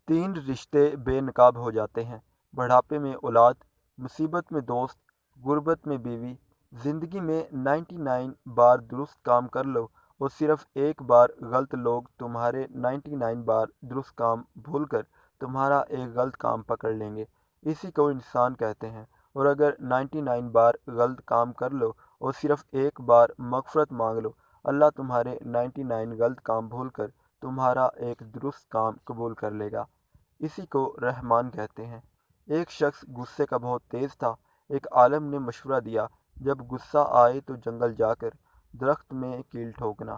تین رشتے بے نقاب ہو جاتے ہیں: بڑھاپے میں اولاد، مصیبت میں دوست، غربت میں بیوی۔ زندگی میں 99 بار درست کام کر لو اور صرف ایک بار غلط، لوگ تمہارے 99 بار درست کام بھول کر تمہارا ایک غلط کام پکڑ لیں گے۔ اسی کو انسان کہتے ہیں۔ اور اگر 99 بار غلط کام کر لو اور صرف ایک بار مغفرت مانگ لو، اللہ تمہارے 99 غلط کام بھول کر تمہارا ایک درست کام قبول کر لے گا۔ اسی کو رحمان کہتے ہیں۔ ایک شخص غصے کا بہت تیز تھا۔ ایک عالم نے مشورہ دیا، جب غصہ آئے تو جنگل جا کر درخت میں کیل ٹھوکنا۔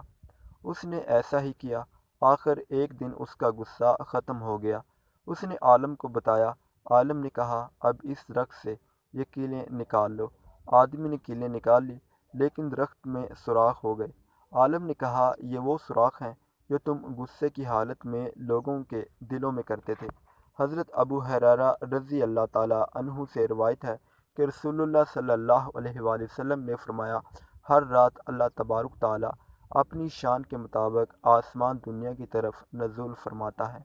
اس نے ایسا ہی کیا۔ آخر ایک دن اس کا غصہ ختم ہو گیا۔ اس نے عالم کو بتایا۔ عالم نے کہا، اب اس درخت سے یہ کیلیں نکال لو۔ آدمی نے کیلیں نکال لی، لیکن درخت میں سوراخ ہو گئے۔ عالم نے کہا، یہ وہ سوراخ ہیں جو تم غصے کی حالت میں لوگوں کے دلوں میں کرتے تھے۔ حضرت ابو ہریرہ رضی اللہ تعالیٰ عنہ سے روایت ہے کہ رسول اللہ صلی اللہ علیہ وآلہ وسلم نے فرمایا، ہر رات اللہ تبارک تعالیٰ اپنی شان کے مطابق آسمان دنیا کی طرف نزول فرماتا ہے۔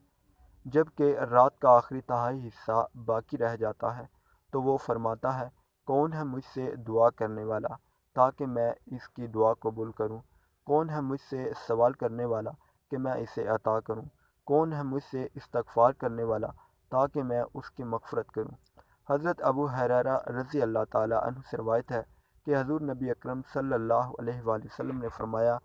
جب کہ رات کا آخری تہائی حصہ باقی رہ جاتا ہے تو وہ فرماتا ہے، کون ہے مجھ سے دعا کرنے والا تاکہ میں اس کی دعا قبول کروں؟ کون ہے مجھ سے سوال کرنے والا کہ میں اسے عطا کروں؟ کون ہے مجھ سے استغفار کرنے والا تاکہ میں اس کی مغفرت کروں؟ حضرت ابو ہریرہ رضی اللہ تعالیٰ عنہ سے روایت ہے کہ حضور نبی اکرم صلی اللہ علیہ وآلہ وسلم نے فرمایا،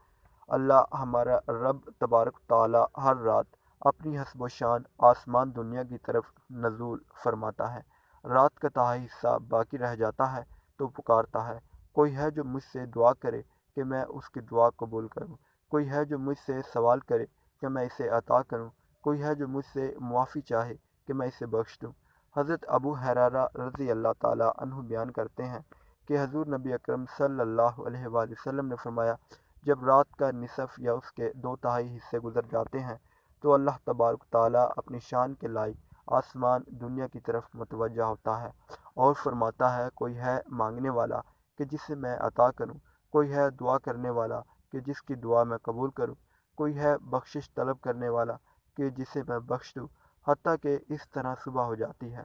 اللہ ہمارا رب تبارک تعالیٰ ہر رات اپنی حسب و شان آسمان دنیا کی طرف نزول فرماتا ہے۔ رات کا تہائی حصہ باقی رہ جاتا ہے تو پکارتا ہے، کوئی ہے جو مجھ سے دعا کرے کہ میں اس کی دعا قبول کروں؟ کوئی ہے جو مجھ سے سوال کرے کہ میں اسے عطا کروں؟ کوئی ہے جو مجھ سے معافی چاہے کہ میں اسے بخش دوں؟ حضرت ابو ہریرہ رضی اللہ تعالیٰ عنہ بیان کرتے ہیں کہ حضور نبی اکرم صلی اللہ علیہ وآلہ وسلم نے فرمایا، جب رات کا نصف یا اس کے 2/3 حصے گزر جاتے ہیں تو اللہ تبارک تعالیٰ اپنی شان کے لائق آسمان دنیا کی طرف متوجہ ہوتا ہے اور فرماتا ہے، کوئی ہے مانگنے والا کہ جسے میں عطا کروں؟ کوئی ہے دعا کرنے والا کہ جس کی دعا میں قبول کروں؟ کوئی ہے بخشش طلب کرنے والا کہ جسے میں بخش دوں؟ حتیٰ کہ اس طرح صبح ہو جاتی ہے۔